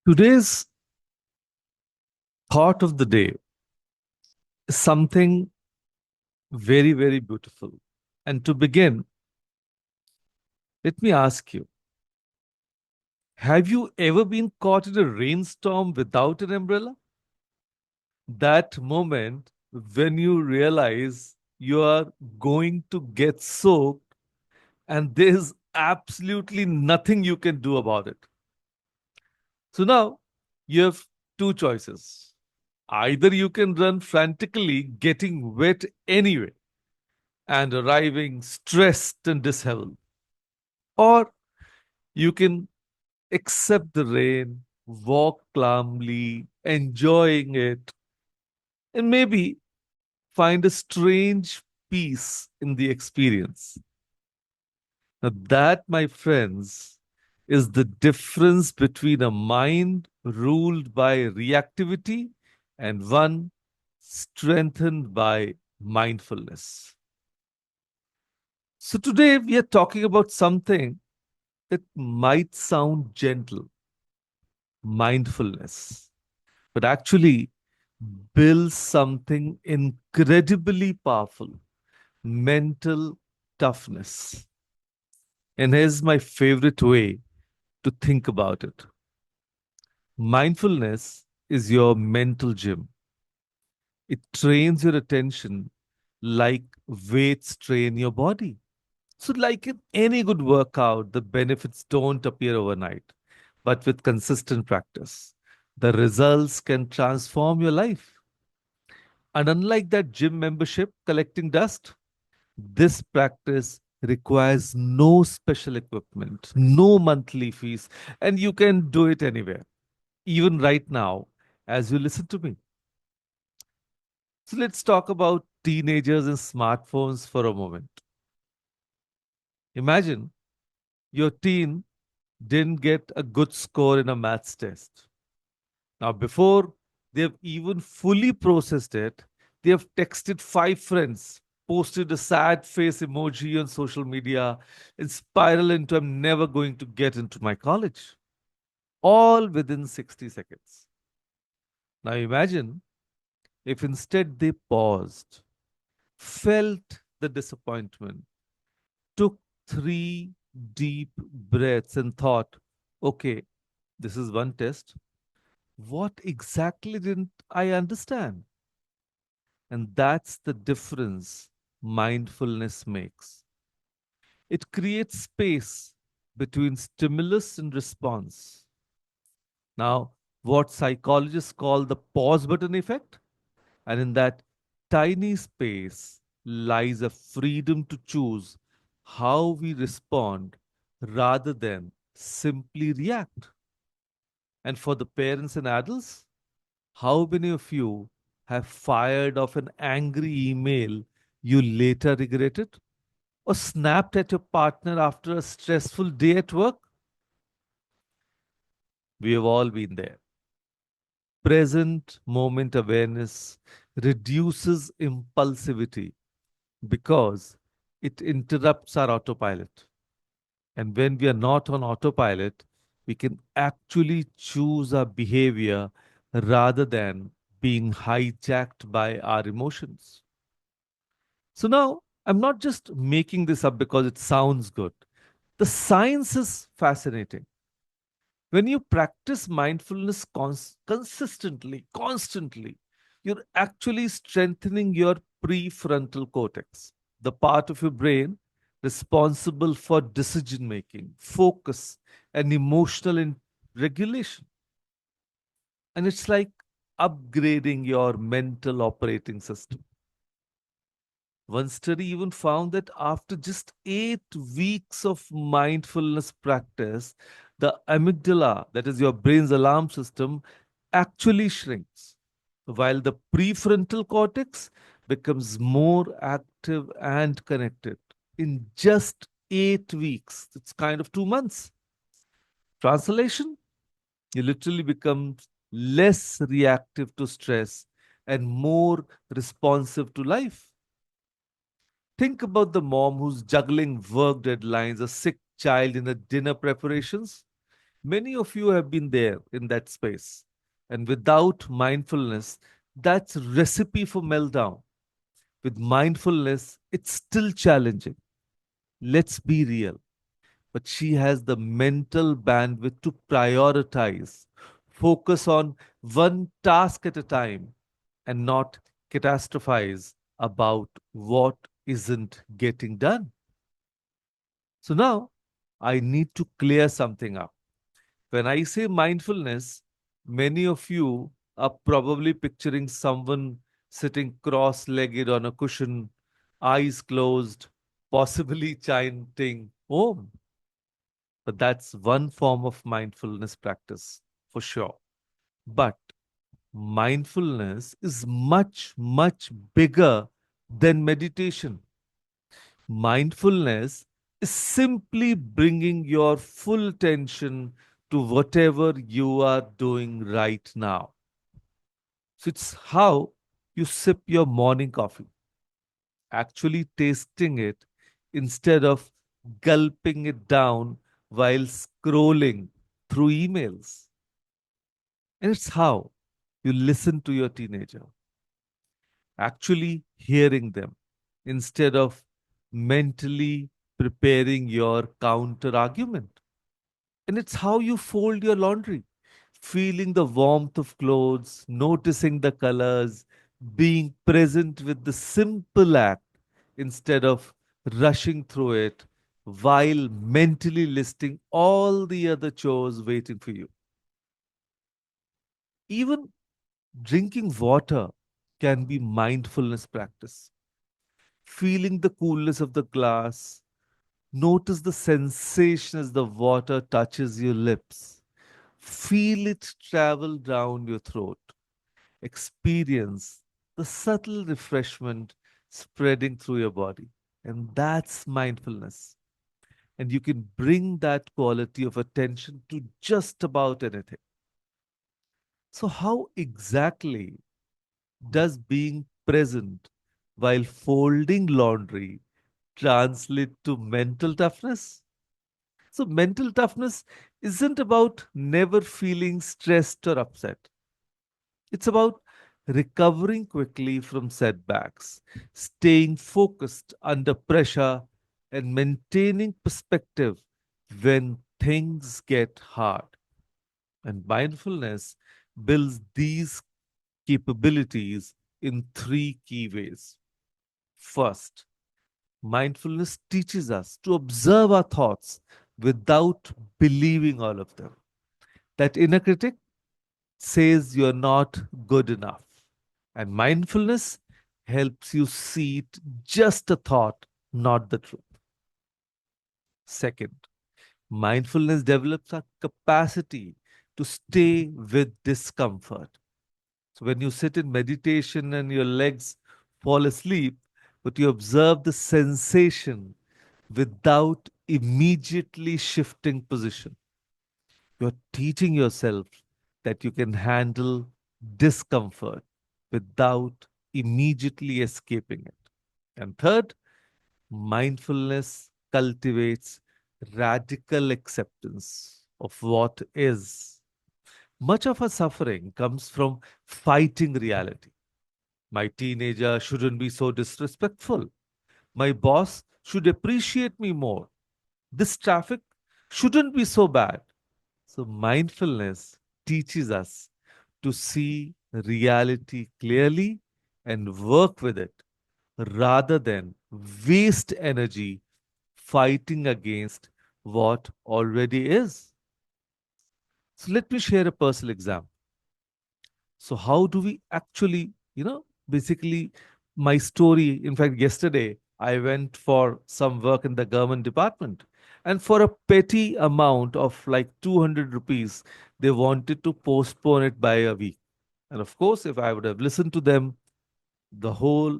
Today's thought of the day is something very, very beautiful. And to begin, let me ask you, have you ever been caught in a rainstorm without an umbrella? That moment when you realize you are going to get soaked and there's absolutely nothing you can do about it. So now you have two choices. Either you can run frantically, getting wet anyway, and arriving stressed and disheveled. Or you can accept the rain, walk calmly, enjoying it, and maybe find a strange peace in the experience. Now, that, my friends, is the difference between a mind ruled by reactivity and one strengthened by mindfulness. So, today we are talking about something that might sound gentle, mindfulness, but actually builds something incredibly powerful, mental toughness. And here's my favorite way to think about it. Mindfulness is your mental gym. It trains your attention like weights train your body. So, like in any good workout, the benefits don't appear overnight, but with consistent practice, the results can transform your life. And unlike that gym membership collecting dust, this practice requires no special equipment, no monthly fees, and you can do it anywhere, even right now, as you listen to me. So, let's talk about teenagers and smartphones for a moment. Imagine your teen didn't get a good score in a maths test. Now, before they've even fully processed it, they have texted five friends, posted a sad face emoji on social media, and spiral into I'm never going to get into my college, all within 60 seconds. Now, imagine if instead they paused, felt the disappointment, took three deep breaths, and thought, okay, this is one test. What exactly didn't I understand? And that's the difference mindfulness makes. It creates space between stimulus and response. Now, what psychologists call the pause button effect, and in that tiny space lies a freedom to choose how we respond rather than simply react. And for the parents and adults, how many of you have fired off an angry email you later regretted? Or snapped at your partner after a stressful day at work? We have all been there. Present moment awareness reduces impulsivity because it interrupts our autopilot. And when we are not on autopilot, we can actually choose our behavior rather than being hijacked by our emotions. So now I'm not just making this up because it sounds good. The science is fascinating. When you practice mindfulness consistently, constantly, you're actually strengthening your prefrontal cortex, the part of your brain responsible for decision making, focus, and emotional regulation. And it's like upgrading your mental operating system. One study even found that after just 8 weeks of mindfulness practice, the amygdala, that is your brain's alarm system, actually shrinks, while the prefrontal cortex becomes more active and connected in just 8 weeks. It's kind of 2 months. Translation, you literally become less reactive to stress and more responsive to life. Think about the mom who's juggling work deadlines, a sick child in the dinner preparations. Many of you have been there in that space. And without mindfulness, that's recipe for meltdown. With mindfulness, it's still challenging. Let's be real. But she has the mental bandwidth to prioritize, focus on one task at a time, and not catastrophize about what isn't getting done. So now I need to clear something up. When I say mindfulness, many of you are probably picturing someone sitting cross legged on a cushion, eyes closed, possibly chanting Om. But that's one form of mindfulness practice for sure. But mindfulness is much, much bigger than meditation. Mindfulness is simply bringing your full attention to whatever you are doing right now. So it's how you sip your morning coffee, actually tasting it instead of gulping it down while scrolling through emails. And it's how you listen to your teenager, actually hearing them instead of mentally preparing your counter argument. And it's how you fold your laundry, feeling the warmth of clothes, noticing the colors, being present with the simple act instead of rushing through it while mentally listing all the other chores waiting for you. Even drinking water can be mindfulness practice. Feeling the coolness of the glass, notice the sensation as the water touches your lips. Feel it travel down your throat. Experience the subtle refreshment spreading through your body. And that's mindfulness. And you can bring that quality of attention to just about anything. So, how exactly does being present while folding laundry translate to mental toughness? So, mental toughness isn't about never feeling stressed or upset. It's about recovering quickly from setbacks, staying focused under pressure, and maintaining perspective when things get hard. And mindfulness builds these capabilities in three key ways. First, mindfulness teaches us to observe our thoughts without believing all of them. That inner critic says you're not good enough. And mindfulness helps you see it just a thought, not the truth. Second, mindfulness develops a capacity to stay with discomfort. So when you sit in meditation and your legs fall asleep, but you observe the sensation without immediately shifting position, you're teaching yourself that you can handle discomfort without immediately escaping it. And third, mindfulness cultivates radical acceptance of what is. Much of our suffering comes from fighting reality. My teenager shouldn't be so disrespectful. My boss should appreciate me more. This traffic shouldn't be so bad. So, mindfulness teaches us to see reality clearly and work with it rather than waste energy fighting against what already is. So, let me share a personal example. So, how do we actually, basically, my story, in fact, yesterday, I went for some work in the government department. And for a petty amount of like 200 rupees, they wanted to postpone it by a week. And of course, if I would have listened to them, the whole,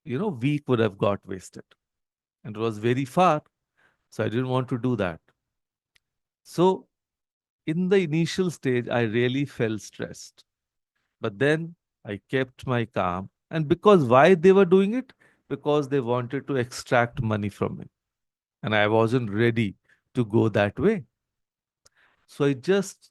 week would have got wasted. And it was very far. So I didn't want to do that. So in the initial stage, I really felt stressed. But then I kept my calm. And because why they were doing it? Because they wanted to extract money from me. And I wasn't ready to go that way. So I just,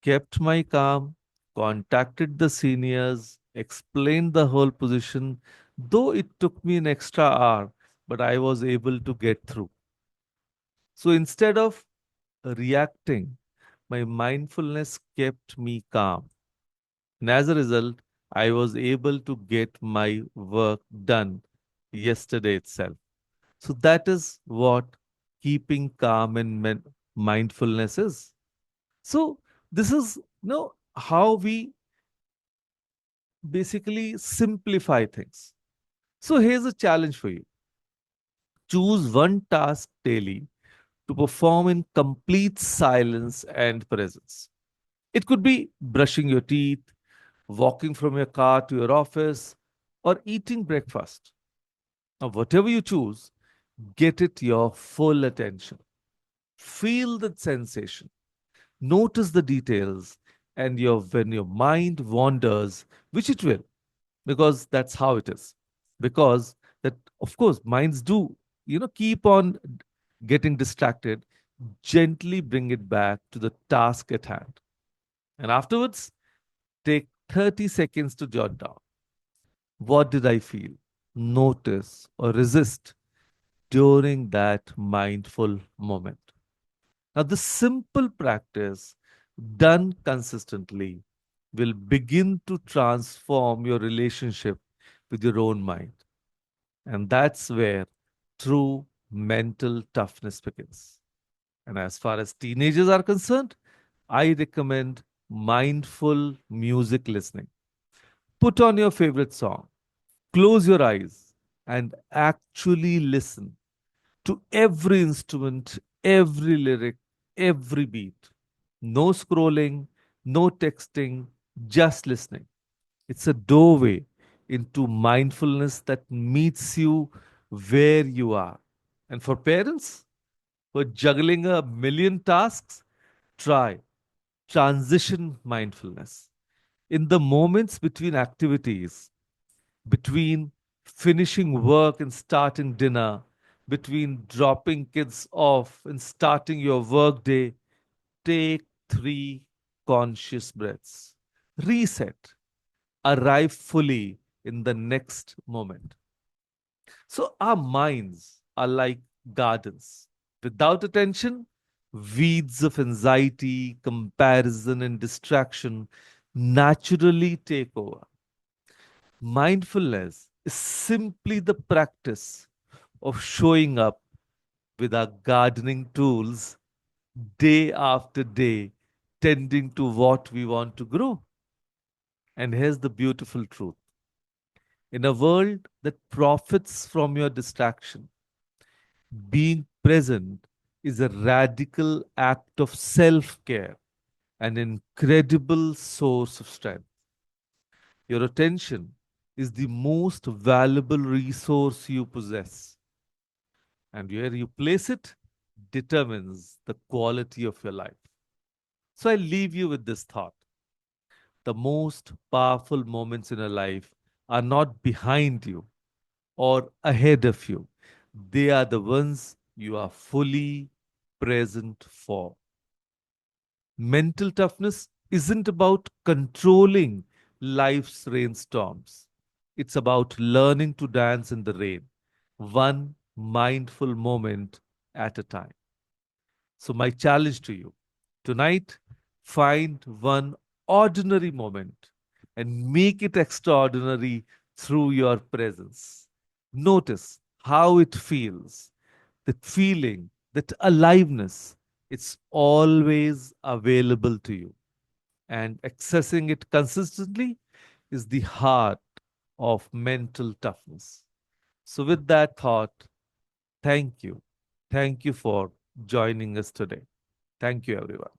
kept my calm, contacted the seniors, explained the whole position, though it took me an extra hour, but I was able to get through. So instead of reacting, my mindfulness kept me calm. And as a result, I was able to get my work done yesterday itself. So that is what keeping calm and mindfulness is. So this is how we basically simplify things. So here's a challenge for you. Choose one task daily to perform in complete silence and presence. It could be brushing your teeth, walking from your car to your office, or eating breakfast. Now, whatever you choose, get it your full attention. Feel the sensation, notice the details, and when your mind wanders, which it will, because that's how it is. Because that, of course, minds do, keep on getting distracted, gently bring it back to the task at hand. And afterwards, take 30 seconds to jot down. What did I feel, notice, or resist during that mindful moment? Now, this simple practice done consistently will begin to transform your relationship with your own mind. And that's where true mental toughness begins. And as far as teenagers are concerned, I recommend mindful music listening. Put on your favorite song, close your eyes, and actually listen to every instrument, every lyric, every beat. No scrolling, no texting, just listening. It's a doorway into mindfulness that meets you where you are. And for parents who are juggling a million tasks, try transition mindfulness. In the moments between activities, between finishing work and starting dinner, between dropping kids off and starting your workday, take 3 conscious breaths. Reset. Arrive fully in the next moment. So our minds are like gardens. Without attention, weeds of anxiety, comparison, and distraction naturally take over. Mindfulness is simply the practice of showing up with our gardening tools day after day, tending to what we want to grow. And here's the beautiful truth: in a world that profits from your distraction, being present is a radical act of self care, an incredible source of strength. Your attention is the most valuable resource you possess, and where you place it determines the quality of your life. So I leave you with this thought: the most powerful moments in your life are not behind you or ahead of you, they are the ones you are fully present for. Mental toughness isn't about controlling life's rainstorms. It's about learning to dance in the rain, one mindful moment at a time. So, my challenge to you tonight: find one ordinary moment and make it extraordinary through your presence. Notice how it feels, that feeling, that aliveness. It's always available to you. And accessing it consistently is the heart of mental toughness. So, with that thought, thank you. Thank you for joining us today. Thank you, everyone.